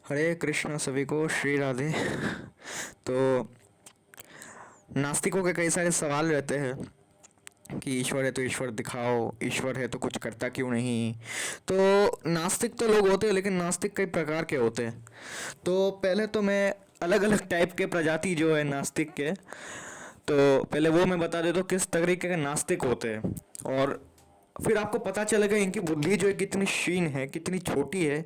हरे कृष्ण सभी को श्री राधे। तो नास्तिकों के कई सारे सवाल रहते हैं कि ईश्वर है तो ईश्वर दिखाओ, ईश्वर है तो कुछ करता क्यों नहीं। तो नास्तिक तो लोग होते हैं, लेकिन नास्तिक कई प्रकार के होते हैं। तो पहले तो मैं अलग अलग टाइप के प्रजाति जो है नास्तिक के, तो पहले वो मैं बता देता हूँ किस तरीके के नास्तिक होते हैं। और फिर आपको पता चलेगा इनकी बुद्धि जो है कितनी क्षीण है, कितनी छोटी है,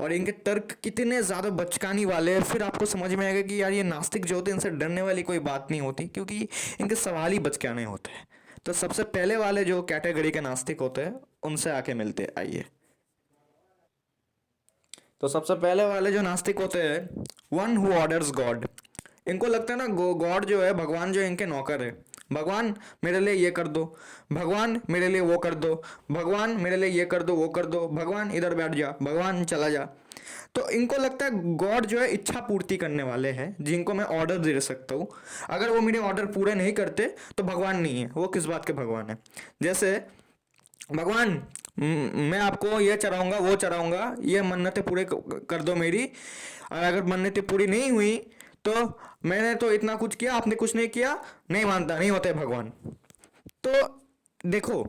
और इनके तर्क कितने ज़्यादा बचकानी वाले हैं। फिर आपको समझ में आएगा कि यार ये नास्तिक जो होते हैं इनसे डरने वाली कोई बात नहीं होती, क्योंकि इनके सवाल ही बचकाने होते हैं। तो सबसे पहले वाले जो कैटेगरी के नास्तिक होते हैं उनसे आके मिलते हैं, आइए। तो सबसे पहले वाले जो नास्तिक होते हैं, वन हु ऑर्डर्स गॉड। इनको लगता है ना गॉड जो है, भगवान जो है इनके नौकर है। भगवान मेरे लिए ये कर दो, भगवान मेरे लिए वो कर दो, भगवान मेरे लिए ये कर दो वो कर दो, भगवान इधर बैठ जा, भगवान चला जा। तो इनको लगता है गॉड जो है इच्छा पूर्ति करने वाले हैं, जिनको मैं ऑर्डर दे सकता हूँ। अगर वो मेरे ऑर्डर पूरे नहीं करते तो भगवान नहीं है, वो किस बात के भगवान है। जैसे भगवान, मैं आपको ये चढ़ाऊंगा वो चढ़ाऊंगा, ये मन्नतें पूरे कर दो मेरी, और अगर मन्नतें पूरी नहीं हुई तो मैंने तो इतना कुछ किया, आपने कुछ नहीं किया, नहीं मानता, नहीं होते भगवान। तो देखो,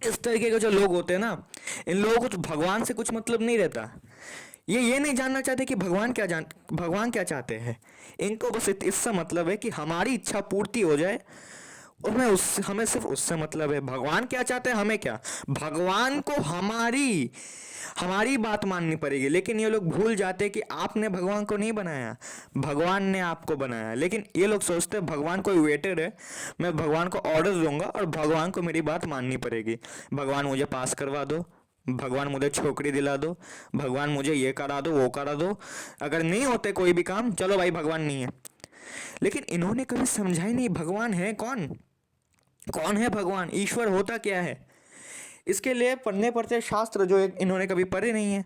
इस तरीके के जो लोग होते हैं ना, इन लोगों को तो भगवान से कुछ मतलब नहीं रहता। ये नहीं जानना चाहते कि भगवान क्या चाहते हैं। इनको बस इससे मतलब है कि हमारी इच्छा पूर्ति हो जाए, और हमें सिर्फ उससे मतलब है। भगवान क्या चाहते हैं, हमें क्या। भगवान को हमारी हमारी बात माननी पड़ेगी। लेकिन ये लोग भूल जाते हैं कि आपने भगवान को नहीं बनाया, भगवान ने आपको बनाया। लेकिन ये लोग सोचते हैं भगवान कोई वेटर है, मैं भगवान को ऑर्डर दूंगा और भगवान को मेरी बात माननी पड़ेगी। भगवान मुझे पास करवा दो, भगवान मुझे छोकरी दिला दो, भगवान मुझे ये करा दो वो करा दो। अगर नहीं होते कोई भी काम, चलो भाई भगवान नहीं है। लेकिन इन्होंने कभी समझा ही नहीं भगवान है कौन, कौन है भगवान, ईश्वर होता क्या है। इसके लिए पढ़ने पड़ते शास्त्र, जो इन्होंने कभी पढ़े नहीं है।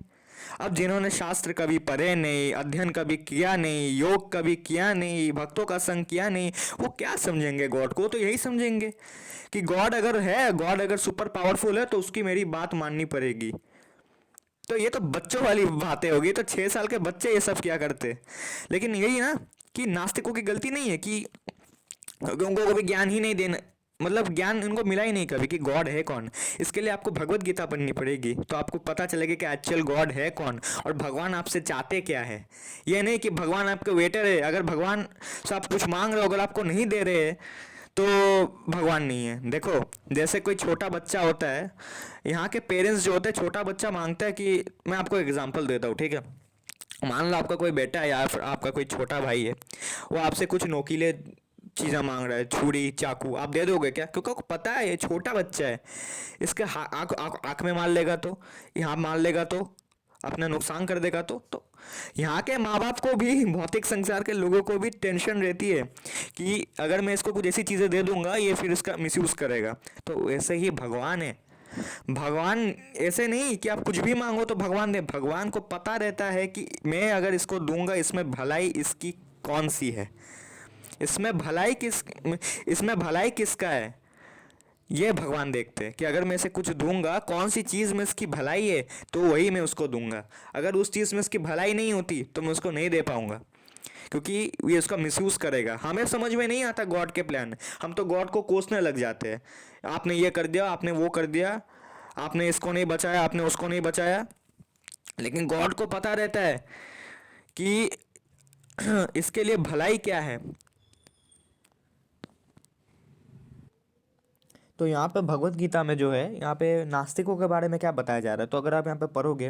अब जिन्होंने शास्त्र कभी पढ़े नहीं, अध्ययन कभी किया नहीं, योग कभी किया नहीं, भक्तों का संग किया नहीं, वो क्या समझेंगे गॉड को। तो यही समझेंगे कि गॉड अगर है, गॉड अगर सुपर पावरफुल है तो उसकी मेरी बात माननी पड़ेगी। तो ये तो बच्चों वाली बातें होगी, तो 6 साल के बच्चे ये सब क्या करते। लेकिन यही ना कि नास्तिकों की गलती नहीं है कि उनको कभी ज्ञान ही नहीं देना, मतलब ज्ञान उनको मिला ही नहीं कभी कि गॉड है कौन। इसके लिए आपको भगवत गीता पढ़नी पड़ेगी, तो आपको पता चलेगा कि एक्चुअल गॉड है कौन और भगवान आपसे चाहते क्या है। ये नहीं कि भगवान आपके वेटर है, अगर भगवान से आप कुछ मांग रहे हो, अगर आपको नहीं दे रहे हैं तो भगवान नहीं है। देखो, जैसे कोई छोटा बच्चा होता है, यहाँ के पेरेंट्स जो होते हैं, छोटा बच्चा मांगता है कि, मैं आपको एग्जांपल देता हूँ, ठीक है। मान लो आपका कोई बेटा है या फिर आपका कोई छोटा भाई है, वो आपसे कुछ नोकीले चीज़ें मांग रहा है, छुरी चाकू, आप दे दोगे क्या? क्योंकि आपको पता है ये छोटा बच्चा है, इसके आँख आँख आँख में मार लेगा तो, यहाँ मार लेगा तो, अपना नुकसान कर देगा तो यहाँ के माँ बाप को भी, भौतिक संसार के लोगों को भी टेंशन रहती है कि अगर मैं इसको कुछ ऐसी चीज़ें दे दूंगा ये फिर इसका मिसयूज़ करेगा। तो ऐसे ही भगवान है। भगवान ऐसे नहीं कि आप कुछ भी मांगो तो भगवान दे। भगवान को पता रहता है कि मैं अगर इसको दूंगा इसमें भलाई इसकी कौन सी है, इसमें भलाई किसका है। ये भगवान देखते हैं कि अगर मैं इसे कुछ दूंगा, कौन सी चीज़ में इसकी भलाई है, तो वही मैं उसको दूंगा। अगर उस चीज़ में इसकी भलाई नहीं होती तो मैं उसको नहीं दे पाऊंगा, क्योंकि ये उसका मिसयूज़ करेगा। हमें समझ में नहीं आता गॉड के प्लान, हम तो गॉड को कोसने लग जाते हैं। आपने ये कर दिया, आपने वो कर दिया, आपने इसको नहीं बचाया, आपने उसको नहीं बचाया। लेकिन गॉड को पता रहता है कि इसके लिए भलाई क्या है। तो यहाँ पे भगवत गीता में जो है, यहाँ पे नास्तिकों के बारे में क्या बताया जा रहा है, तो अगर आप यहाँ पे पढ़ोगे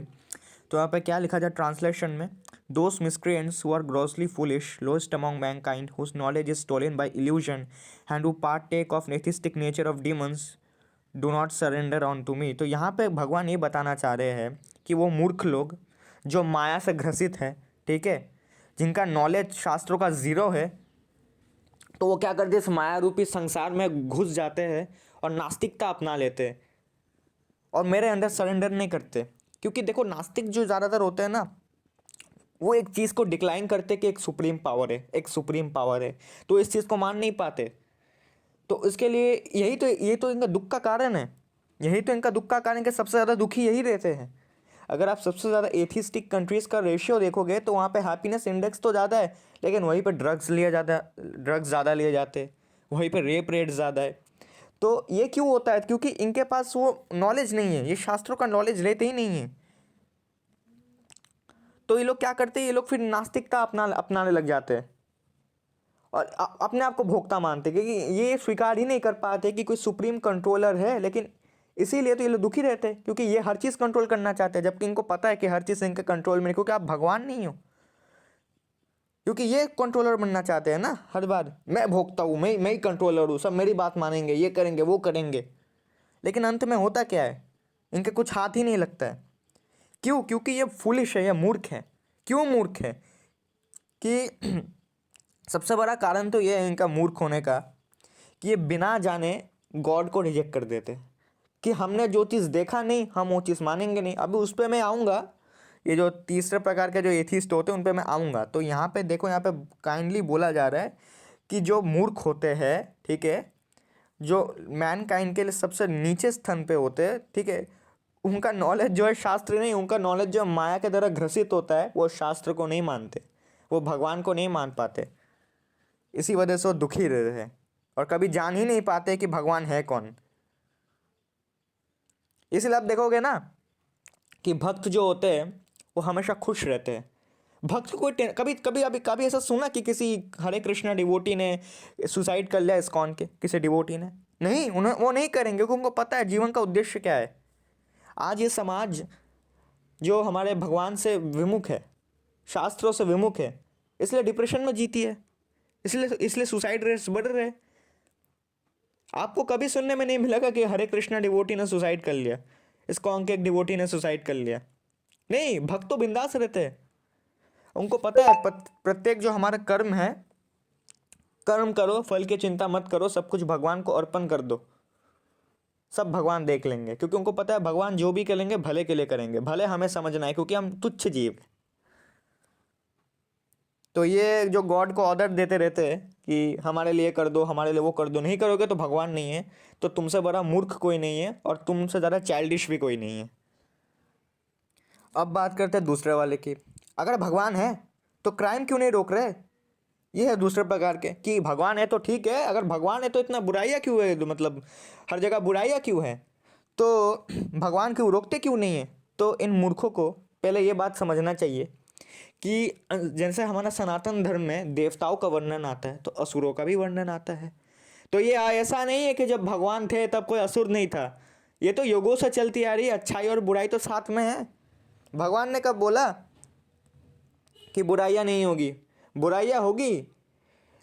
तो यहाँ पे क्या लिखा जाए ट्रांसलेशन में, those miscreants who are grossly foolish, lowest among mankind, whose knowledge is stolen by illusion and who partake of atheistic nature of demons, do not surrender unto me. तो यहाँ पे भगवान ये बताना चाह रहे हैं कि वो मूर्ख लोग जो माया से ग्रसित है, ठीक है, जिनका नॉलेज शास्त्रों का ज़ीरो है, तो वो क्या करते हैं, इस माया रूपी संसार में घुस जाते हैं और नास्तिकता अपना लेते हैं और मेरे अंदर सरेंडर नहीं करते। क्योंकि देखो, नास्तिक जो ज़्यादातर होते हैं ना, वो एक चीज़ को डिक्लाइन करते कि एक सुप्रीम पावर है, एक सुप्रीम पावर है, तो इस चीज़ को मान नहीं पाते। तो इसके लिए ये तो इनका दुख का कारण है। यही तो इनका दुख का कारण है कि सबसे ज़्यादा दुखी यही रहते हैं। अगर आप सबसे ज़्यादा एथिस्टिक कंट्रीज़ का रेशियो देखोगे तो वहाँ पे हैप्पीनेस इंडेक्स तो ज़्यादा है, लेकिन वहीं पे ड्रग्स ज़्यादा लिए जाते हैं, वहीं पे रेप रेट ज़्यादा है। तो ये क्यों होता है? क्योंकि इनके पास वो नॉलेज नहीं है, ये शास्त्रों का नॉलेज लेते ही नहीं है। तो ये लोग क्या करते हैं, ये लोग फिर नास्तिकता अपनाने लग जाते हैं और अपने आप को भोक्ता मानते हैं, क्योंकि ये स्वीकार ही नहीं कर पाते कि कोई सुप्रीम कंट्रोलर है। लेकिन इसीलिए तो ये लोग दुखी रहते हैं, क्योंकि ये हर चीज़ कंट्रोल करना चाहते हैं, जबकि इनको पता है कि हर चीज़ इनके कंट्रोल में नहीं, क्योंकि आप भगवान नहीं हो। क्योंकि ये कंट्रोलर बनना चाहते हैं ना, हर बार मैं भोगता हूँ, मैं ही कंट्रोलर हूँ, सब मेरी बात मानेंगे, ये करेंगे वो करेंगे। लेकिन अंत में होता क्या है, इनके कुछ हाथ ही नहीं लगता है। क्यों? क्योंकि ये फुलिश है, ये मूर्ख है। क्यों मूर्ख है? कि सबसे बड़ा कारण तो ये है इनका मूर्ख होने का, कि ये बिना जाने गॉड को रिजेक्ट कर देते हैं, कि हमने जो चीज़ देखा नहीं हम वो चीज़ मानेंगे नहीं। अभी उस पर मैं आऊँगा, ये जो तीसरे प्रकार के जो एथिस्ट होते हैं उन पे मैं आऊँगा। तो यहाँ पे देखो, यहाँ पे काइंडली बोला जा रहा है कि जो मूर्ख होते हैं, ठीक है, जो मैनकाइंड के लिए सबसे नीचे स्थान पे होते हैं, ठीक है, उनका नॉलेज जो है शास्त्र नहीं, उनका नॉलेज जो माया के द्वारा ग्रसित होता है, वो शास्त्र को नहीं मानते, वो भगवान को नहीं मान पाते। इसी वजह से वो दुखी रहते हैं और कभी जान ही नहीं पाते कि भगवान है कौन। इसलिए आप देखोगे ना कि भक्त जो होते हैं वो हमेशा खुश रहते हैं। भक्त को कोई कभी कभी अभी कभी ऐसा सुना कि किसी हरे कृष्णा डिवोटी ने सुसाइड कर लिया इस्कॉन के किसी डिवोटी ने? नहीं, उन्हें वो नहीं करेंगे, क्योंकि उनको पता है जीवन का उद्देश्य क्या है। आज ये समाज जो हमारे भगवान से विमुख है, शास्त्रों से विमुख है, इसलिए डिप्रेशन में जीती है, इसलिए इसलिए सुसाइड रेट्स बढ़ रहे हैं। आपको कभी सुनने में नहीं मिलेगा कि हरे कृष्णा डिवोटी ने सुसाइड कर लिया, इस्कॉन के एक डिवोटी ने सुसाइड कर लिया। नहीं, भक्त तो बिंदास रहते हैं। उनको पता है प्रत्येक जो हमारा कर्म है, कर्म करो, फल की चिंता मत करो, सब कुछ भगवान को अर्पण कर दो, सब भगवान देख लेंगे। क्योंकि उनको पता है भगवान जो भी करेंगे भले के लिए करेंगे, भले हमें समझना है, क्योंकि हम तुच्छ जीव हैं। तो ये जो गॉड को ऑर्डर देते रहते हैं कि हमारे लिए कर दो, हमारे लिए वो कर दो, नहीं करोगे तो भगवान नहीं है, तो तुमसे बड़ा मूर्ख कोई नहीं है और तुमसे ज़्यादा चाइल्डिश भी कोई नहीं है। अब बात करते हैं दूसरे वाले की। अगर भगवान है तो क्राइम क्यों नहीं रोक रहे? ये है दूसरे प्रकार के, कि भगवान है तो ठीक है, अगर भगवान है तो इतना बुराइयाँ क्यों है, मतलब हर जगह बुराइयाँ क्यों है, तो भगवान क्यों रोकते क्यों नहीं है? तो इन मूर्खों को पहले ये बात समझना चाहिए कि जैसे हमारा सनातन धर्म में देवताओं का वर्णन आता है तो असुरों का भी वर्णन आता है। तो ये ऐसा नहीं है कि जब भगवान थे तब कोई असुर नहीं था, ये तो युगों से चलती आ रही है, अच्छाई और बुराई तो साथ में है। भगवान ने कब बोला कि बुराइयाँ नहीं होगी? बुराइयाँ होगी,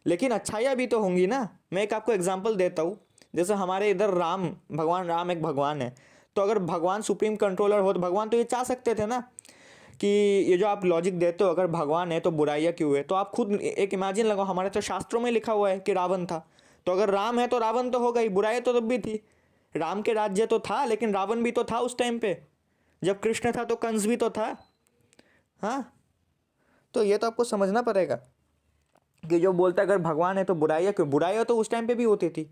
लेकिन अच्छाइयाँ भी तो होंगी ना। मैं एक आपको एग्जांपल देता हूँ। जैसे हमारे इधर भगवान राम एक भगवान है, तो अगर भगवान सुप्रीम कंट्रोलर हो तो भगवान तो ये चाह सकते थे ना कि ये जो आप लॉजिक देते हो, अगर भगवान है तो बुराइयाँ क्यों है, तो आप खुद एक इमेजिन लगाओ, हमारे तो शास्त्रों में लिखा हुआ है कि रावण था, तो अगर राम है तो रावण तो होगा ही, बुराई तो तब भी थी। राम के राज्य तो था, लेकिन रावण भी तो था उस टाइम पे। जब कृष्ण था तो कंस भी तो था। हाँ, तो ये तो आपको समझना पड़ेगा कि जो बोलता है अगर भगवान है तो बुराइयाँ क्यों? बुराइयाँ तो उस टाइम पे भी होती थी।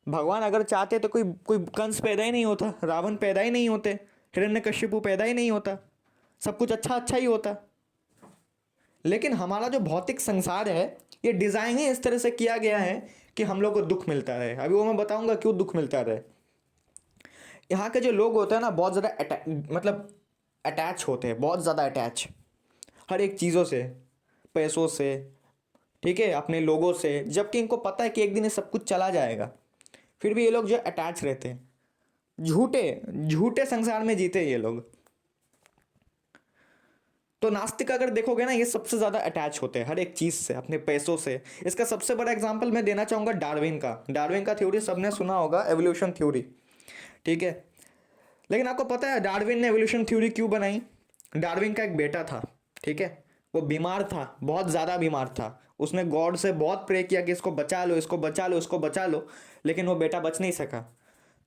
भगवान अगर चाहते तो कोई कोई कंस पैदा ही नहीं होता, रावण पैदा ही नहीं होते, हिरण्यकश्यपु पैदा ही नहीं होता, सब कुछ अच्छा अच्छा ही होता। लेकिन हमारा जो भौतिक संसार है ये डिज़ाइन ही इस तरह से किया गया है कि हम लोग को दुख मिलता रहे। अभी वो मैं बताऊंगा क्यों दुख मिलता रहे। यहाँ के जो लोग होते हैं ना, बहुत ज़्यादा मतलब अटैच होते हैं, बहुत ज़्यादा अटैच हर एक चीज़ों से, पैसों से, ठीक है, अपने लोगों से, जबकि इनको पता है कि एक दिन ये सब कुछ चला जाएगा, फिर भी ये लोग जो अटैच रहते हैं। झूठे झूठे संसार में जीते ये लोग। तो नास्तिक अगर देखोगे ना, ये सबसे ज़्यादा अटैच होते हैं हर एक चीज़ से, अपने पैसों से। इसका सबसे बड़ा एग्जांपल मैं देना चाहूँगा डार्विन का। डार्विन का थ्योरी सबने सुना होगा, एवोल्यूशन थ्योरी, ठीक है। लेकिन आपको पता है डार्विन ने एवोल्यूशन थ्योरी क्यों बनाई? डार्विन का एक बेटा था, ठीक है, वो बीमार था, बहुत ज़्यादा बीमार था। उसने गॉड से बहुत प्रे किया कि इसको बचा लो, इसको बचा लो, इसको बचा लो, लेकिन वो बेटा बच नहीं सका।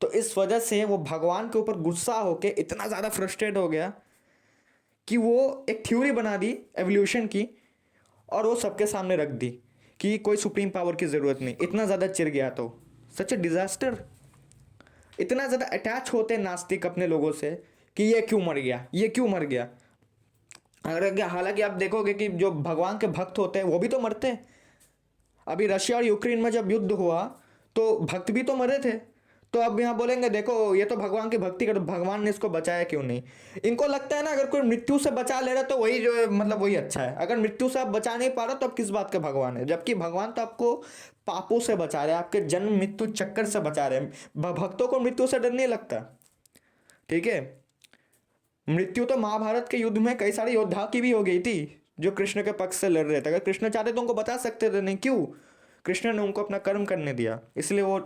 तो इस वजह से वो भगवान के ऊपर गुस्सा होके इतना ज़्यादा फ्रस्ट्रेट हो गया कि वो एक थ्योरी बना दी एवोल्यूशन की, और वो सबके सामने रख दी कि कोई सुप्रीम पावर की ज़रूरत नहीं। इतना ज़्यादा चिढ़ गया, तो सच ए डिज़ास्टर। इतना ज़्यादा अटैच होते हैं नास्तिक अपने लोगों से कि ये क्यों मर गया, ये क्यों मर गया। अगर हालांकि आप देखोगे कि जो भगवान के भक्त होते हैं वो भी तो मरते हैं। अभी रशिया और यूक्रेन में जब युद्ध हुआ तो भक्त भी तो मरे थे। तो अब यहाँ बोलेंगे देखो ये तो भगवान की भक्ति कर, भगवान ने इसको बचाया क्यों नहीं। इनको लगता है ना अगर कोई मृत्यु से बचा ले रहा तो वही जो है मतलब वही अच्छा है। अगर मृत्यु से आप बचा नहीं पा रहा तो अब किस बात का भगवान है, जबकि भगवान तो आपको पापों से बचा रहे हैं, आपके जन्म मृत्यु चक्कर से बचा रहे हैं। भक्तों को मृत्यु से डर नहीं लगता। ठीक है, मृत्यु तो महाभारत के युद्ध में कई सारे योद्धा की भी हो गई थी जो कृष्ण के पक्ष से लड़ रहे थे। अगर कृष्ण चाहते तो उनको बता सकते थे, नहीं क्यों, कृष्ण ने उनको अपना कर्म करने दिया, इसलिए वो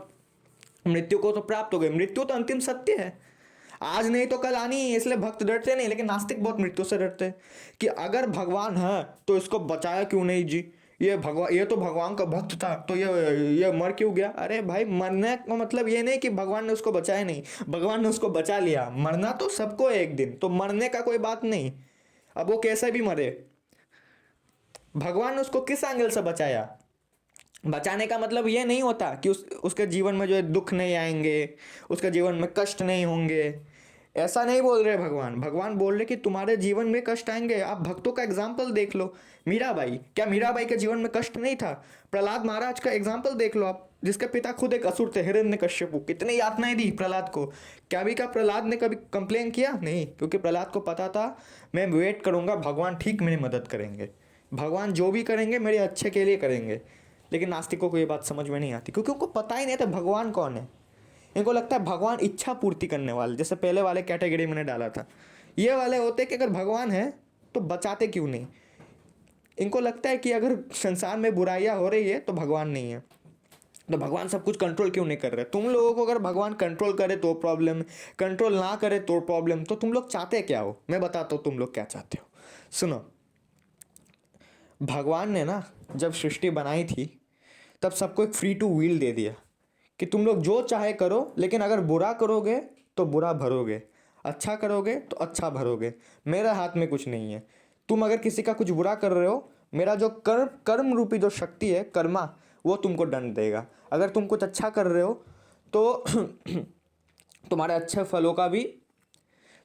मृत्यु को तो प्राप्त हो गए। मृत्यु तो अंतिम सत्य है, आज नहीं तो कल आनी है, इसलिए भक्त डरते नहीं। लेकिन नास्तिक बहुत मृत्यु से डरते हैं कि अगर भगवान है तो इसको बचाया क्यों नहीं जी, ये भगवान, ये तो भगवान का भक्त था तो ये मर क्यों गया। अरे भाई, मरने का मतलब ये नहीं कि भगवान ने उसको बचाया नहीं, भगवान ने उसको बचा लिया। मरना तो सबको है एक दिन, तो मरने का कोई बात नहीं। अब वो कैसे भी मरे, भगवान ने उसको किस एंगल से बचाया। बचाने का मतलब ये नहीं होता कि उसके जीवन में जो है दुख नहीं आएंगे, उसके जीवन में कष्ट नहीं होंगे, ऐसा नहीं बोल रहे भगवान। भगवान बोल रहे कि तुम्हारे जीवन में कष्ट आएंगे। आप भक्तों का एग्जाम्पल देख लो, मीराबाई, क्या मीराबाई के जीवन में कष्ट नहीं था। प्रहलाद महाराज का एग्जाम्पल देख लो आप, जिसके पिता खुद एक असुर थे, हिरण्यकश्यपु, कितनी यातनाएं दी प्रहलाद को। क्या भी क्या प्रहलाद ने कभी कंप्लेन किया नहीं, क्योंकि प्रहलाद को पता था मैं वेट करूंगा, भगवान ठीक मेरी मदद करेंगे, भगवान जो भी करेंगे मेरे अच्छे के लिए करेंगे। लेकिन नास्तिकों को ये बात समझ में नहीं आती, क्योंकि उनको पता ही नहीं था भगवान कौन है। इनको लगता है भगवान इच्छा पूर्ति करने वाले, जैसे पहले वाले कैटेगरी मैंने डाला था, ये वाले होते कि अगर भगवान है तो बचाते क्यों नहीं। इनको लगता है कि अगर संसार में बुराइयां हो रही है तो भगवान नहीं है, तो भगवान सब कुछ कंट्रोल क्यों नहीं कर रहे। तुम लोगों को अगर भगवान कंट्रोल करे तो प्रॉब्लम, कंट्रोल ना करे तो प्रॉब्लम। तो तुम लोग चाहते क्या हो, मैं बताता हूँ तुम लोग क्या चाहते हो। सुनो, भगवान ने ना जब सृष्टि बनाई थी तब सबको एक फ्री टू व्हील दे दिया कि तुम लोग जो चाहे करो, लेकिन अगर बुरा करोगे तो बुरा भरोगे, अच्छा करोगे तो अच्छा भरोगे। मेरे हाथ में कुछ नहीं है। तुम अगर किसी का कुछ बुरा कर रहे हो, मेरा जो कर्म कर्म रूपी जो शक्ति है कर्मा, वो तुमको दंड देगा। अगर तुम कुछ अच्छा कर रहे हो तो तुम्हारे अच्छे फलों का भी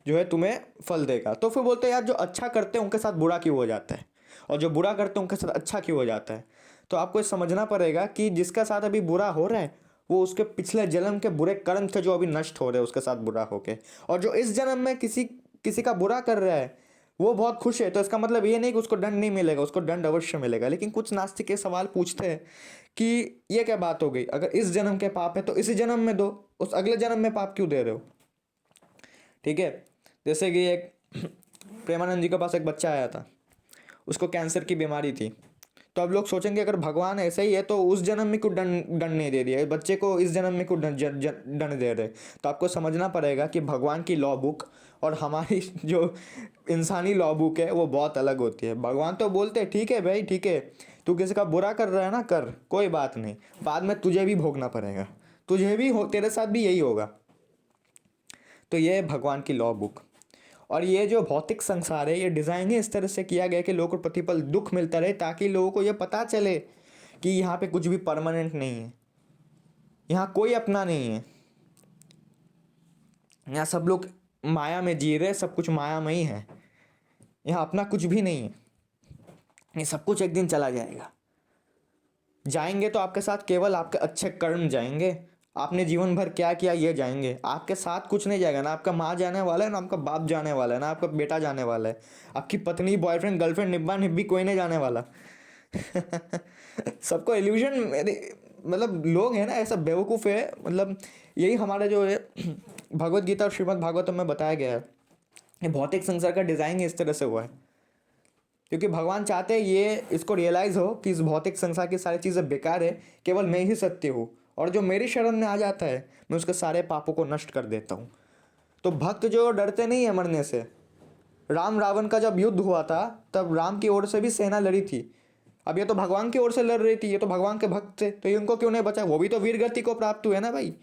जो है तुम्हें फल देगा। तो फिर बोलते हैं यार जो अच्छा करते हैं उनके साथ बुरा क्यों हो जाता है, और जो बुरा करते हैं उनके साथ अच्छा क्यों हो जाता है। तो आपको ये समझना पड़ेगा कि जिसका साथ अभी बुरा हो रहा है वो उसके पिछले जन्म के बुरे कर्म थे जो अभी नष्ट हो रहे हैं उसके साथ बुरा होके। और जो इस जन्म में किसी किसी का बुरा कर रहा है वो बहुत खुश है, तो इसका मतलब ये नहीं कि उसको दंड नहीं मिलेगा, उसको दंड अवश्य मिलेगा। लेकिन कुछ नास्तिक ये सवाल पूछते हैं कि ये क्या बात हो गई, अगर इस जन्म के पाप है तो इसी जन्म में दो, उस अगले जन्म में पाप क्यों दे रहे हो। ठीक है, जैसे कि एक प्रेमानंद जी के पास एक बच्चा आया था, उसको कैंसर की बीमारी थी। तो अब लोग सोचेंगे अगर भगवान ऐसे ही है तो उस जन्म में क्यों दंड दंड नहीं दे दिया, इस बच्चे को इस जन्म में क्यों दंड दे रहे। तो आपको समझना पड़ेगा कि भगवान की लॉ बुक और हमारी जो इंसानी लॉ बुक है वो बहुत अलग होती है। भगवान तो बोलते हैं ठीक है भाई, ठीक है तू किसी का बुरा कर रहा है ना, कर, कोई बात नहीं, बाद में तुझे भी भोगना पड़ेगा, तुझे भी हो, तेरे साथ भी यही होगा। तो ये है भगवान की लॉ बुक। और ये जो भौतिक संसार है ये डिज़ाइन ही इस तरह से किया गया कि लोगों को प्रतिपल दुख मिलता रहे, ताकि लोगों को ये पता चले कि यहाँ पे कुछ भी परमानेंट नहीं है, यहाँ कोई अपना नहीं है, यहाँ सब लोग माया में जी रहे, सब कुछ माया में ही है, यहाँ अपना कुछ भी नहीं है। ये सब कुछ एक दिन चला जाएगा, जाएंगे तो आपके साथ केवल आपके अच्छे कर्म जाएंगे, आपने जीवन भर क्या किया ये जाएंगे, आपके साथ कुछ नहीं जाएगा। ना आपका माँ जाने वाला है, ना आपका बाप जाने वाला है, ना आपका बेटा जाने वाला है, आपकी पत्नी, बॉयफ्रेंड, गर्लफ्रेंड, निब्बा निब्बी कोई नहीं जाने वाला। सबको इल्यूजन, मतलब लोग हैं ना ऐसा बेवकूफ़ है। मतलब यही हमारा जो है भगवत गीता और श्रीमद् भागवतम में बताया गया है कि भौतिक संसार का डिज़ाइन ही इस तरह से हुआ है, क्योंकि भगवान चाहते हैं ये इसको रियलाइज़ हो कि इस भौतिक संसार की सारी चीज़ें बेकार है, केवल मैं ही सत्य हूँ, और जो मेरी शरण में आ जाता है मैं उसके सारे पापों को नष्ट कर देता हूँ। तो भक्त जो डरते नहीं है मरने से। राम रावण का जब युद्ध हुआ था तब राम की ओर से भी सेना लड़ी थी, अब ये तो भगवान की ओर से लड़ रही थी, ये तो भगवान के भक्त थे, तो इनको क्यों नहीं बचा, वो भी तो वीर गति को प्राप्त हुए ना भाई।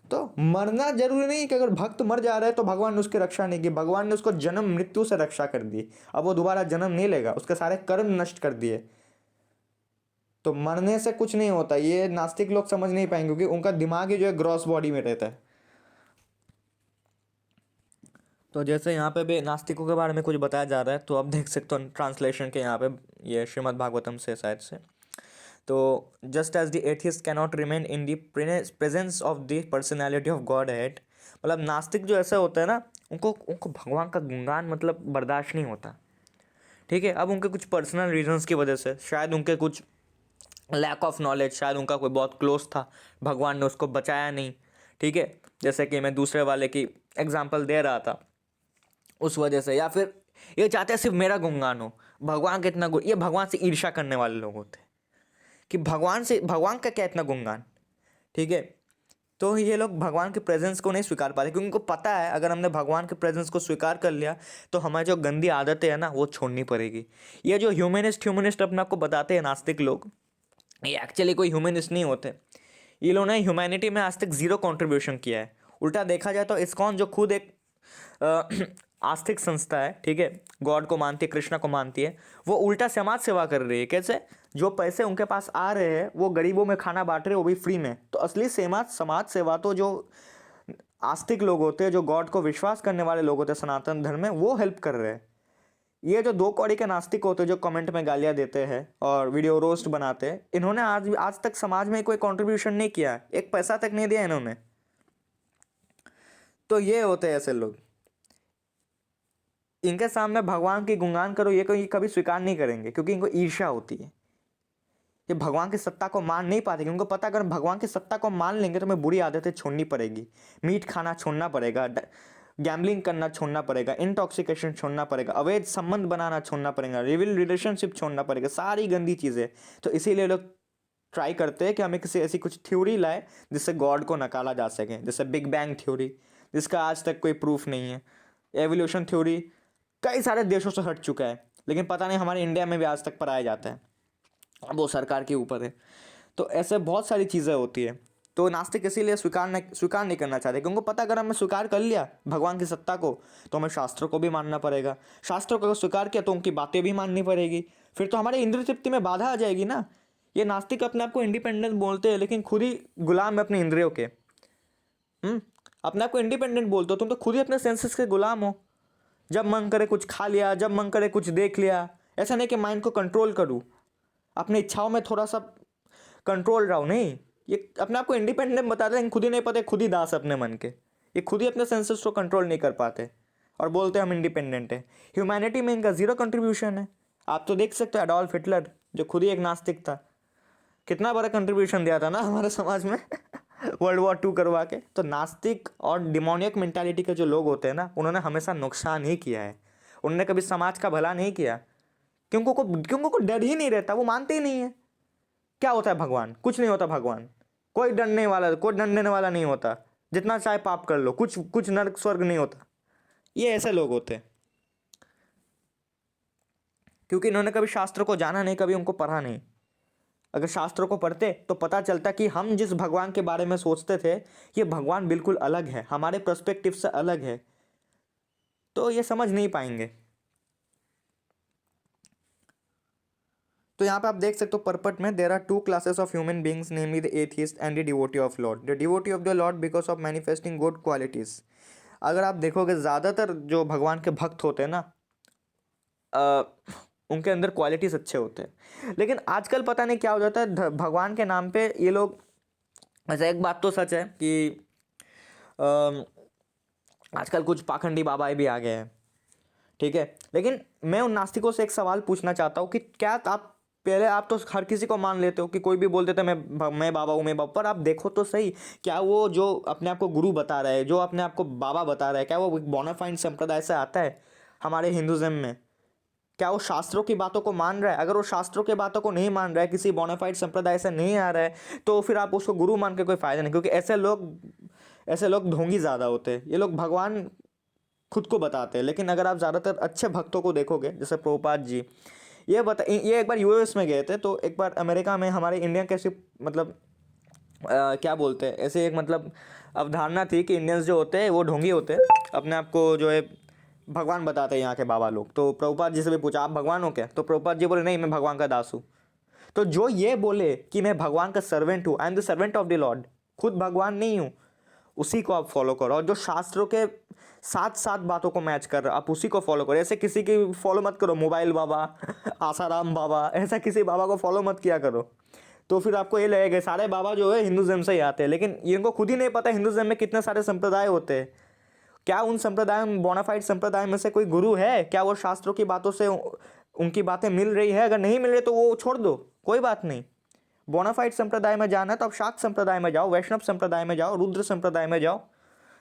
तो मरना जरूरी नहीं कि अगर भक्त मर जा रहा है तो भगवान ने उसकी रक्षा नहीं की, भगवान ने उसको जन्म मृत्यु से रक्षा कर दी, अब वो दोबारा जन्म नहीं लेगा, उसके सारे कर्म नष्ट कर दिए। तो मरने से कुछ नहीं होता, ये नास्तिक लोग समझ नहीं पाएंगे क्योंकि उनका दिमाग ही जो है ग्रॉस बॉडी में रहता है। तो जैसे यहाँ पे भी नास्तिकों के बारे में कुछ बताया जा रहा है, तो आप देख सकते हो ट्रांसलेशन के यहाँ पे, ये श्रीमद् भागवतम से शायद से। तो just as the atheist cannot remain in the presence of the personality of Godhead, मतलब नास्तिक जो ऐसे होते हैं ना, उनको उनको भगवान का गुणगान मतलब बर्दाश्त नहीं होता। ठीक है, अब उनके कुछ पर्सनल रीजंस की वजह से, शायद उनके कुछ लैक ऑफ नॉलेज, शायद उनका कोई बहुत क्लोज था, भगवान ने उसको बचाया नहीं। ठीक है, जैसे कि मैं दूसरे वाले की एग्जांपल दे रहा था, उस वजह से। या फिर ये चाहते हैं सिर्फ मेरा गुणगान हो, भगवान का इतना ये भगवान से ईर्ष्या करने वाले लोग होते हैं कि भगवान का क्या इतना गुणगान। ठीक है, तो ये लोग भगवान के प्रेजेंस को नहीं स्वीकार पाते, क्योंकि उनको पता है अगर हमने भगवान के प्रेजेंस को स्वीकार कर लिया तो हमारी जो गंदी आदतें हैं ना वो छोड़नी पड़ेगी। ये जो ह्यूमनिस्ट अपने आप को बताते हैं नास्तिक लोग, ये एक्चुअली कोई ह्यूमनिस्ट नहीं होते। ये लोगों ने ह्यूमैनिटी में आज तक जीरो कंट्रीब्यूशन किया है। उल्टा देखा जाए तो इस्कॉन जो खुद एक आस्तिक संस्था है, ठीक है, गॉड को मानती है, कृष्णा को मानती है, वो उल्टा समाज सेवा कर रही है। कैसे? जो पैसे उनके पास आ रहे हैं वो गरीबों में खाना बांट रहे हैं, वो भी फ्री में। तो असली समाज सेवा तो जो आस्तिक लोग होते हैं, जो गॉड को विश्वास करने वाले लोग होते हैं सनातन धर्म में, वो हेल्प कर रहे हैं। ये जो दो कौड़ी के नास्तिक होते हैं जो कमेंट में गालियां देते हैं और वीडियो रोस्ट बनाते हैं, इन्होंने आज तक समाज में कोई कंट्रीब्यूशन नहीं किया, एक पैसा तक नहीं दिया इन्होंने। तो ये होते हैं ऐसे लोग, इनके सामने भगवान की गुणगान करो ये कभी स्वीकार नहीं करेंगे, क्योंकि इनको ईर्ष्या होती है। ये भगवान की सत्ता को मान नहीं पाते, क्योंकि उनको पता अगर भगवान की सत्ता को मान लेंगे तो हमें बुरी आदतें छोड़नी पड़ेगी। मीट खाना छोड़ना पड़ेगा, गैम्बलिंग करना छोड़ना पड़ेगा, इंटॉक्सिकेशन छोड़ना पड़ेगा, अवैध संबंध बनाना छोड़ना पड़ेगा, रिलेशनशिप छोड़ना पड़ेगा, सारी गंदी चीज़ें। तो इसीलिए लोग ट्राई करते हैं कि हमें किसी ऐसी कुछ थ्योरी लाए जिससे गॉड को नकारा जा सके, जैसे बिग बैंग थ्योरी, जिसका आज तक कोई प्रूफ नहीं है। एवोल्यूशन थ्योरी कई सारे देशों से हट चुका है, लेकिन पता नहीं हमारे इंडिया में भी आज तक पढ़ाया जाता है, वो सरकार के ऊपर है। तो ऐसे बहुत सारी चीज़ें होती है। तो नास्तिक इसीलिए स्वीकार नहीं करना चाहते, क्योंकि उनको पता अगर हमने स्वीकार कर लिया भगवान की सत्ता को तो हमें शास्त्रों को भी मानना पड़ेगा, शास्त्रों को स्वीकार किया तो उनकी बातें भी माननी पड़ेगी, फिर तो हमारे इंद्रिय तृप्ति में बाधा आ जाएगी ना। ये नास्तिक अपने आप को इंडिपेंडेंट बोलते हैं, लेकिन खुद ही गुलाम है अपने इंद्रियों के। अपने आप को इंडिपेंडेंट बोलते हो, तुम तो खुद ही अपने सेंसेस के गुलाम हो। जब मन करे कुछ खा लिया, जब मन करे कुछ देख लिया। ऐसा नहीं कि माइंड को कंट्रोल करूँ, अपनी इच्छाओं में थोड़ा सा कंट्रोल रहो, नहीं। ये अपने आप को इंडिपेंडेंट बताते हैं, खुद ही नहीं पता, खुद ही दास अपने मन के। ये खुद ही अपने सेंसेस को कंट्रोल नहीं कर पाते और बोलते हैं हम इंडिपेंडेंट है। ह्यूमैनिटी में इनका जीरो कंट्रीब्यूशन है। आप तो देख सकते हो एडोल्फ हिटलर, जो खुद ही एक नास्तिक था, कितना बड़ा कंट्रीब्यूशन दिया था ना हमारे समाज में वर्ल्ड वॉर 2 करवा के। तो नास्तिक और डिमोनियक मेंटालिटी के जो लोग होते हैं ना, उन्होंने हमेशा नुकसान ही किया है। उन्होंने कभी समाज का भला नहीं किया, क्योंकि उनको डर ही नहीं रहता, वो मानते ही नहीं है। क्या होता है भगवान? कुछ नहीं होता भगवान, कोई डरने वाला नहीं होता। जितना चाहे पाप कर लो, कुछ नरक स्वर्ग नहीं होता। ये ऐसे लोग होते हैं, क्योंकि इन्होंने कभी शास्त्र को जाना नहीं, कभी उनको पढ़ा नहीं। अगर शास्त्रों को पढ़ते तो पता चलता कि हम जिस भगवान के बारे में सोचते थे, ये भगवान बिल्कुल अलग है, हमारे पर्सपेक्टिव से अलग है। तो ये समझ नहीं पाएंगे। तो यहाँ पे आप देख सकते हो परपट में, there are 2 classes of human beings, namely the atheist and the devotee of Lord. The devotee of the Lord because of manifesting good qualities. अगर आप देखोगे ज़्यादातर जो भगवान के भक्त होते हैं ना, उनके अंदर क्वालिटीज़ अच्छे होते हैं। लेकिन आजकल पता नहीं क्या हो जाता है, भगवान के नाम पे ये लोग, वैसे एक बात तो सच है कि आजकल कुछ पाखंडी बाबाएं भी आ गए हैं, ठीक है। लेकिन मैं उन नास्तिकों से एक सवाल पूछना चाहता हूँ कि क्या आप तो हर किसी को मान लेते हो कि कोई भी बोल देता है मैं बाबा हूँ, मैं बाबा, पर आप देखो तो सही, क्या वो जो अपने आप को गुरु बता रहा है, जो अपने आप को बाबा बता रहा है, क्या वो बोनाफाइड संप्रदाय से आता है हमारे हिंदुज़म में? क्या वो शास्त्रों की बातों को मान रहा है? अगर वो शास्त्रों की बातों को नहीं मान रहा है, किसी बोनाफाइड संप्रदाय से नहीं आ रहा है, तो फिर आप उसको गुरु मान के कोई फ़ायदा नहीं, क्योंकि ऐसे लोग ढोंगी ज़्यादा होते हैं। ये लोग भगवान खुद को बताते हैं, लेकिन अगर आप ज़्यादातर अच्छे भक्तों को देखोगे, जैसे प्रभुपाद जी, ये एक बार यूएस में गए थे, तो एक बार अमेरिका में हमारे इंडियन कैसे मतलब क्या बोलते हैं, ऐसे एक मतलब अवधारणा थी कि इंडियंस जो होते हैं वो ढोंगी होते हैं, अपने आप को जो है भगवान बताते हैं यहाँ के बाबा लोग। तो प्रभुपाद जी से भी पूछा आप भगवान हो क्या? तो प्रभुपाद जी बोले नहीं, मैं भगवान का दास हूँ। तो जो ये बोले कि मैं भगवान का सर्वेंट हूँ, I am the servant of the Lord, खुद भगवान नहीं हूँ, उसी को आप फॉलो करो, और जो शास्त्रों के साथ साथ बातों को मैच कर रहा है आप उसी को फॉलो करो। ऐसे किसी की फॉलो मत करो, मोबाइल बाबा, आसाराम बाबा, ऐसा किसी बाबा को फॉलो मत किया करो। तो फिर आपको ये लगेगा सारे बाबा जो है हिंदुज्म से ही आते हैं, लेकिन इनको खुद ही नहीं पता हिंदुज्म में कितने सारे संप्रदाय होते हैं। क्या उन संप्रदाय में, बोनाफाइड संप्रदाय में से कोई गुरु है? क्या वो शास्त्रों की बातों से उनकी बातें मिल रही है? अगर नहीं मिल रही तो वो छोड़ दो, कोई बात नहीं। बोनाफाइड संप्रदाय में जाना है तो आप शाक्त संप्रदाय में जाओ, वैष्णव संप्रदाय में जाओ, रुद्र संप्रदाय में जाओ,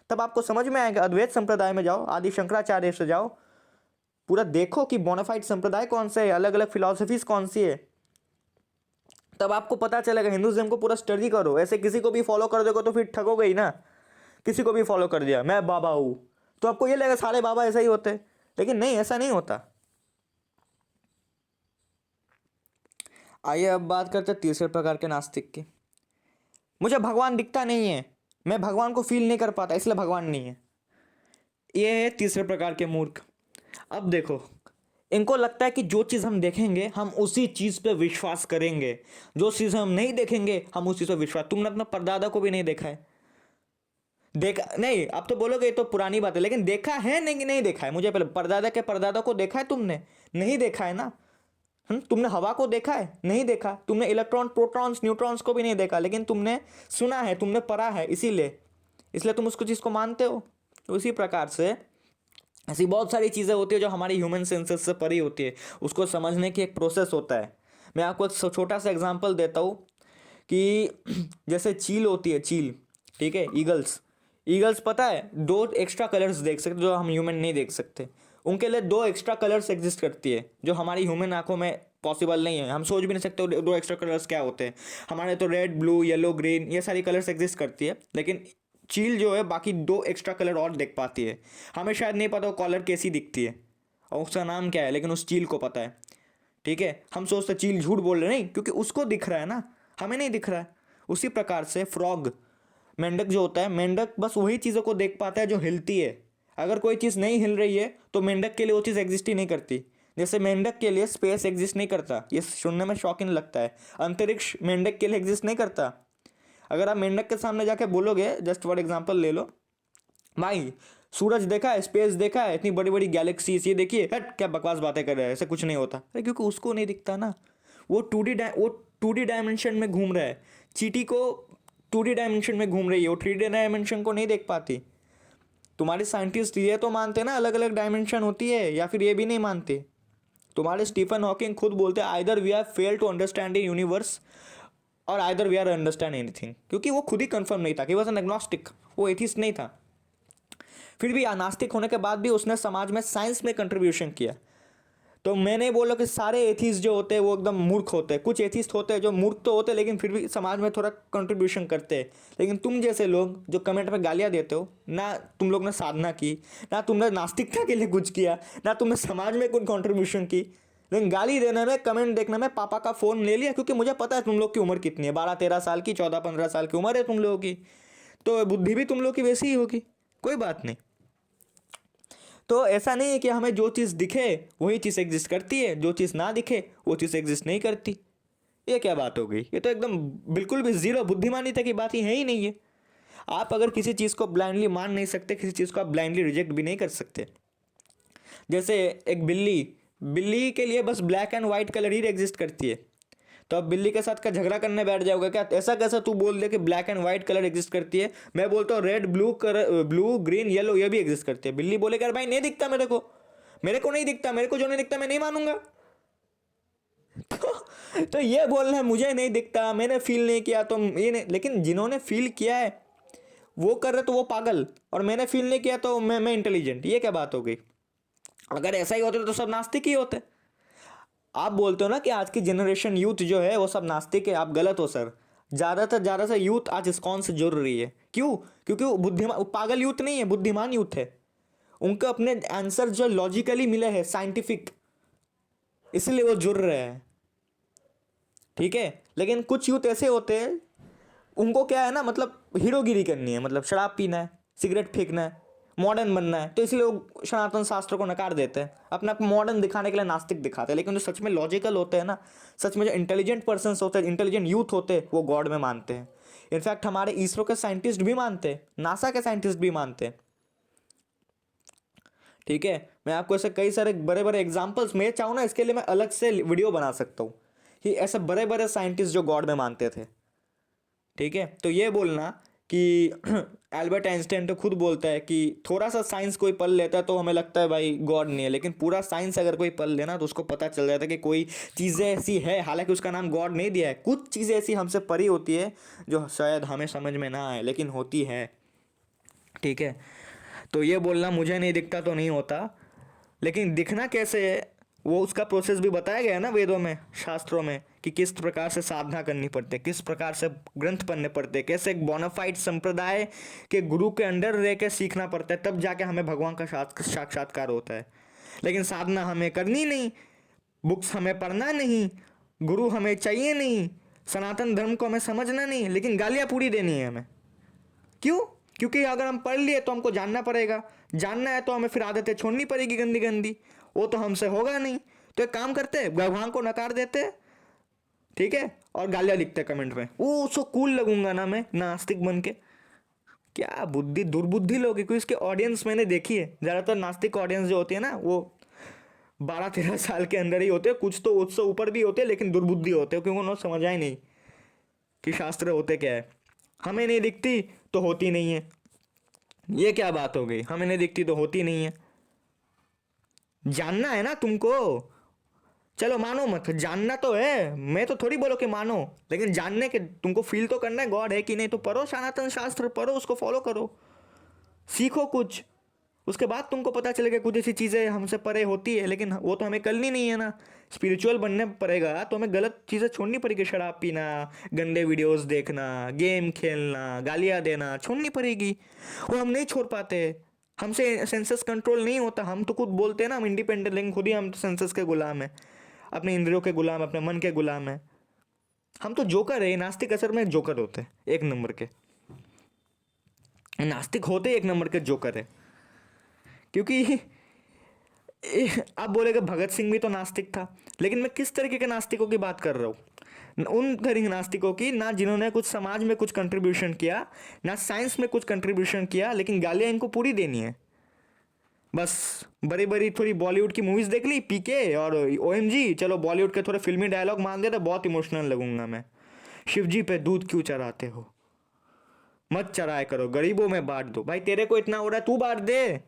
तब आपको समझ में आएगा। अद्वैत संप्रदाय में जाओ, आदि शंकराचार्य से जाओ, पूरा देखो कि बोनाफाइड संप्रदाय कौन से है, अलग अलग फिलॉसफीज कौन सी है, तब आपको पता चलेगा। हिंदुज्म को पूरा स्टडी करो। ऐसे किसी को भी फॉलो कर दोगे तो फिर ठगोगे ही ना। किसी को भी फॉलो कर दिया, मैं बाबा हूँ, तो आपको ये लगेगा सारे बाबा ऐसा ही होते, लेकिन नहीं, ऐसा नहीं होता। आइए अब बात करते हैं तीसरे प्रकार के नास्तिक की। मुझे भगवान दिखता नहीं है, मैं भगवान को फील नहीं कर पाता, इसलिए भगवान नहीं है। ये है तीसरे प्रकार के मूर्ख। अब देखो, इनको लगता है कि जो चीज़ हम देखेंगे हम उसी चीज़ पे विश्वास करेंगे, जो चीज़ हम नहीं देखेंगे हम उसी पे विश्वास। तुमने अपना परदादा को भी नहीं देखा है, देखा नहीं, आप तो बोलोगे ये तो पुरानी बात है, लेकिन देखा है नहीं? नहीं देखा है। मुझे पहले परदादा के परदादा को देखा है तुमने? नहीं देखा है ना। तुमने हवा को देखा है? नहीं देखा। तुमने इलेक्ट्रॉन, प्रोटॉन्स, न्यूट्रॉन्स को भी नहीं देखा, लेकिन तुमने सुना है, तुमने पढ़ा है, इसलिए तुम उसको चीज़ को मानते हो। तो उसी प्रकार से ऐसी बहुत सारी चीज़ें होती है जो हमारी ह्यूमन सेंसेस से परी होती है, उसको समझने की एक प्रोसेस होता है। मैं आपको एक छोटा सा एग्जांपल देता हूँ कि जैसे चील होती है, चील, ठीक है, ईगल्स पता है 2 एक्स्ट्रा कलर्स देख सकते जो हम ह्यूमन नहीं देख सकते। उनके लिए 2 एक्स्ट्रा कलर्स एग्जिस्ट करती है जो हमारी ह्यूमन आंखों में पॉसिबल नहीं है। हम सोच भी नहीं सकते 2 एक्स्ट्रा कलर्स क्या होते हैं। हमारे तो रेड, ब्लू, येलो, ग्रीन, ये सारी कलर्स एग्जिस्ट करती है, लेकिन चील जो है बाकी 2 एक्स्ट्रा कलर और देख पाती है। हमें शायद नहीं पता वो कलर कैसी दिखती है और उसका नाम क्या है, लेकिन उस चील को पता है, ठीक है। हम सोचते चील झूठ बोल रहे, नहीं, क्योंकि उसको दिख रहा है ना, हमें नहीं दिख रहा है। उसी प्रकार से फ्रॉग, मेंढक जो होता है, मेंढक बस वही चीज़ों को देख पाता है जो हिलती है। अगर कोई चीज़ नहीं हिल रही है तो मेंढक के लिए वो चीज़ एग्जिस्ट ही नहीं करती। जैसे मेंढक के लिए स्पेस एग्जिस्ट नहीं करता, ये सुनने में शॉकिंग लगता है। अंतरिक्ष मेंढक के लिए एग्जिस्ट नहीं करता। अगर आप मेंढक के सामने जाके बोलोगे, जस्ट फॉर एग्जांपल ले लो, भाई सूरज देखा है, स्पेस देखा है, इतनी बड़ी बड़ी गैलेक्सीज, ये देखिए, हट क्या बकवास बातें कर रहे हैं, ऐसा कुछ नहीं होता। अरे क्योंकि उसको नहीं दिखता ना, वो 2D डायमेंशन में घूम रहा है। चींटी को 2D डायमेंशन में घूम रही है, वो 3D डायमेंशन को नहीं देख पाती। तुम्हारे साइंटिस्ट ये तो मानते हैं ना अलग अलग डायमेंशन होती है, या फिर ये भी नहीं मानते? तुम्हारे स्टीफन हॉकिंग खुद बोलते हैं either we are fail to understand the universe और either we are understand anything, क्योंकि वो खुद ही कंफर्म नहीं था कि वॉज एन एग्नोस्टिक, वो एथिस्ट नहीं था। फिर भी नास्तिक होने के बाद भी उसने समाज में साइंस में कंट्रीब्यूशन किया। तो मैं नहीं बोल रहा कि सारे एथिस्ट जो होते हैं वो एकदम मूर्ख होते हैं। कुछ एथिस्ट होते हैं जो मूर्ख तो होते हैं लेकिन फिर भी समाज में थोड़ा कंट्रीब्यूशन करते हैं। लेकिन तुम जैसे लोग जो कमेंट में गालियाँ देते हो ना, तुम लोग ने साधना की ना, तुमने नास्तिकता के लिए कुछ किया ना, तुमने समाज में कुछ कंट्रीब्यूशन की, लेकिन गाली देने में, कमेंट देखने में पापा का फ़ोन ले लिया। क्योंकि मुझे पता है तुम लोग की उम्र कितनी है, 12-13 साल की, 14-15 साल की उम्र है तुम लोगों की, तो बुद्धि भी तुम लोग की वैसी ही होगी, कोई बात नहीं। तो ऐसा नहीं है कि हमें जो चीज़ दिखे वही चीज़ एग्जिस्ट करती है, जो चीज़ ना दिखे वो चीज़ एग्जिस्ट नहीं करती। ये क्या बात हो गई? ये तो एकदम बिल्कुल भी जीरो बुद्धिमानी तक की बात ही है ही नहीं है। आप अगर किसी चीज़ को ब्लाइंडली मान नहीं सकते, किसी चीज़ को आप ब्लाइंडली रिजेक्ट भी नहीं कर सकते। जैसे एक बिल्ली के लिए बस black and white colour he exist करती है, तो अब बिल्ली के साथ का झगड़ा करने बैठ जाओगे क्या? ऐसा कैसा तू बोल दे कि black and white colour exist करती है, मैं बोलता हूँ रेड, ब्लू, ग्रीन, येलो ये भी एग्जिस्ट करती है। बिल्ली बोले यार भाई नहीं दिखता मेरे को नहीं दिखता, मेरे को जो नहीं दिखता मैं नहीं मानूंगा। तो ये बोलना है मुझे नहीं दिखता, मैंने फील नहीं किया तो ये नहीं, लेकिन जिन्होंने फील किया है वो कर रहे तो वो पागल, और मैंने फील नहीं किया तो मैं इंटेलिजेंट। ये क्या बात हो गई? अगर ऐसा ही होता तो सब नास्तिक ही होते। आप बोलते हो ना कि आज की जनरेशन यूथ जो है वो सब नास्तिक है, आप गलत हो सर। ज़्यादा यूथ आज इस्कॉन से जुड़ रही है। क्यों? क्योंकि वो बुद्धिमान, पागल यूथ नहीं है, बुद्धिमान यूथ है। उनको अपने आंसर जो लॉजिकली मिले हैं, साइंटिफिक, इसलिए वो जुड़ रहे हैं, ठीक है। लेकिन कुछ यूथ ऐसे होते हैं, उनको क्या है ना, मतलब हीरोगिरी करनी है, मतलब शराब पीना है, सिगरेट फेंकना है, मॉडर्न बनना है, तो इसलिए वो सनातन शास्त्र को नकार देते हैं, अपना मॉडर्न दिखाने के लिए नास्तिक दिखाते हैं। लेकिन जो सच में लॉजिकल होते हैं ना, सच में जो इंटेलिजेंट पर्सन्स होते हैं, इंटेलिजेंट यूथ होते हैं, वो गॉड में मानते हैं। इनफैक्ट हमारे इसरो के साइंटिस्ट भी मानते हैं, नासा के साइंटिस्ट भी मानते हैं। ठीक है, मैं आपको ऐसे कई सारे बड़े बड़े एग्जाम्पल्स, मैं चाहूँ ना इसके लिए मैं अलग से वीडियो बना सकता हूँ कि ऐसे बड़े बड़े साइंटिस्ट जो गॉड में मानते थे। ठीक है, तो ये बोलना कि एल्बर्ट आइंस्टाइन तो खुद बोलता है कि थोड़ा सा साइंस कोई पढ़ लेता है तो हमें लगता है भाई गॉड नहीं है, लेकिन पूरा साइंस अगर कोई पढ़ लेना तो उसको पता चल जाता है कि कोई चीज़ें ऐसी है, हालांकि उसका नाम गॉड नहीं दिया है, कुछ चीज़ें ऐसी हमसे परी होती है जो शायद हमें समझ में ना आए लेकिन होती है। ठीक है, तो ये बोलना मुझे नहीं दिखता तो नहीं होता, लेकिन दिखना कैसे है वो उसका प्रोसेस भी बताया गया है ना वेदों में, शास्त्रों में, कि किस प्रकार से साधना करनी पड़ती है, किस प्रकार से ग्रंथ पढ़ने पड़ते हैं, कैसे एक बोनाफाइड संप्रदाय के गुरु के अंडर रह के सीखना पड़ता है, तब जाके हमें भगवान का साक्षात्कार होता है। लेकिन साधना हमें करनी नहीं, बुक्स हमें पढ़ना नहीं, गुरु हमें चाहिए नहीं, सनातन धर्म को हमें समझना नहीं, लेकिन गालियाँ पूरी देनी है हमें। क्यों? क्योंकि अगर हम पढ़ लिए तो हमको जानना पड़ेगा, जानना है तो हमें फिर आदतें छोड़नी पड़ेगी गंदी गंदी, वो तो हमसे होगा नहीं। तो एक काम करते हैं, भगवान को नकार देते हैं, ठीक है, और गालियाँ लिखते हैं कमेंट में, वो सो कूल लगूंगा ना मैं नास्तिक बन के। क्या बुद्धि, दुर्बुद्धि लोग, क्योंकि इसके ऑडियंस मैंने देखी है, ज़्यादातर नास्तिक ऑडियंस जो होती है ना वो 12-13 साल के अंदर ही होते हैं, कुछ तो उससे ऊपर भी होते हैं लेकिन दुर्बुद्धि होते हैं, क्योंकि उन्होंने समझा ही नहीं कि शास्त्र होते क्या है। हमें नहीं दिखती तो होती नहीं है, ये क्या बात हो गई, हमें नहीं दिखती तो होती नहीं है। जानना है ना तुमको, चलो मानो मत, जानना तो है, मैं तो थोड़ी बोलो कि मानो, लेकिन जानने के तुमको फील तो करना है गॉड है कि नहीं, तो पढ़ो सनातन शास्त्र, पढ़ो, उसको फॉलो करो, सीखो कुछ, उसके बाद तुमको पता चलेगा कुछ ऐसी चीज़ें हमसे परे होती है, लेकिन वो तो हमें करनी नहीं है ना। स्पिरिचुअल बनने पड़ेगा तो हमें गलत चीज़ें छोड़नी पड़ेगी, शराब पीना, गंदे वीडियोस देखना, गेम खेलना, गालियाँ देना छोड़नी पड़ेगी, वो हम नहीं छोड़ पाते, हमसे सेंसस कंट्रोल नहीं होता। हम तो खुद बोलते हैं ना हम इंडिपेंडेंट, लेकिन खुद ही हम सेंसस के गुलाम हैं, अपने इंद्रियों के गुलाम, अपने मन के गुलाम हैं। हम तो जोकर है, नास्तिक असल में जोकर होते हैं, एक नंबर के नास्तिक होते, एक नंबर के जोकर है। क्योंकि आप बोलेगे भगत सिंह भी तो नास्तिक था, लेकिन मैं किस तरीके के नास्तिकों की बात कर रहा हूँ, उन तरीके नास्तिकों की ना जिन्होंने कुछ समाज में कुछ कंट्रीब्यूशन किया, ना साइंस में कुछ कंट्रीब्यूशन किया, लेकिन गालियाँ इनको पूरी देनी है। बस बड़ी बड़ी थोड़ी बॉलीवुड की मूवीज देख ली पीके और ओएमजी, चलो बॉलीवुड के थोड़े फिल्मी डायलॉग मान दे तो बहुत इमोशनल लगूंगा मैं। शिव जी पे दूध क्यों चराते हो, मत चराया करो, गरीबों में बांट दो। भाई तेरे को इतना हो रहा है तू बांट दे,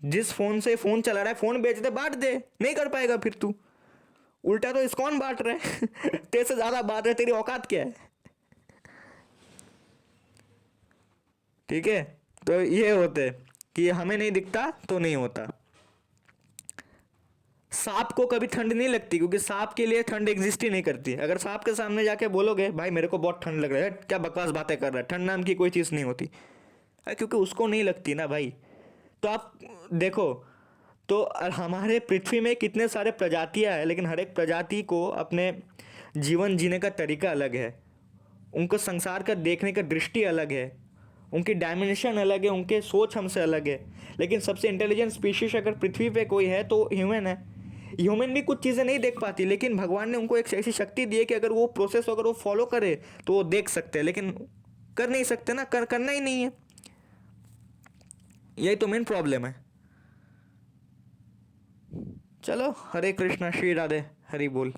जिस फोन से फोन चला रहा है फोन बेच दे, बांट दे, नहीं कर पाएगा फिर तू, उल्टा तो इस्कॉन बांट रहे तेरे से ज्यादा बांट रहे, तेरी औकात क्या है। ठीक है, तो ये होते कि हमें नहीं दिखता तो नहीं होता। सांप को कभी ठंड नहीं लगती, क्योंकि सांप के लिए ठंड एग्जिस्ट ही नहीं करती। अगर सांप के सामने जाके बोलोगे भाई मेरे को बहुत ठंड लग रहा है, क्या बकवास बातें कर रहा है, ठंड नाम की कोई चीज़ नहीं होती, क्योंकि उसको नहीं लगती ना भाई। तो आप देखो, तो हमारे पृथ्वी में कितने सारे प्रजातियां हैं, लेकिन हर एक प्रजाति को अपने जीवन जीने का तरीका अलग है, उनको संसार का देखने का दृष्टि अलग है, उनकी डायमेंशन अलग है, उनके सोच हमसे अलग है। लेकिन सबसे इंटेलिजेंट स्पीशीज अगर पृथ्वी पे कोई है तो ह्यूमन है। ह्यूमन भी कुछ चीज़ें नहीं देख पाती, लेकिन भगवान ने उनको एक ऐसी शक्ति दी है कि अगर वो प्रोसेस अगर वो फॉलो करे तो वो देख सकते हैं, लेकिन कर नहीं सकते ना, करना ही नहीं है, यही तो मेन प्रॉब्लम है। चलो, हरे कृष्णा, श्री राधे, हरि बोल।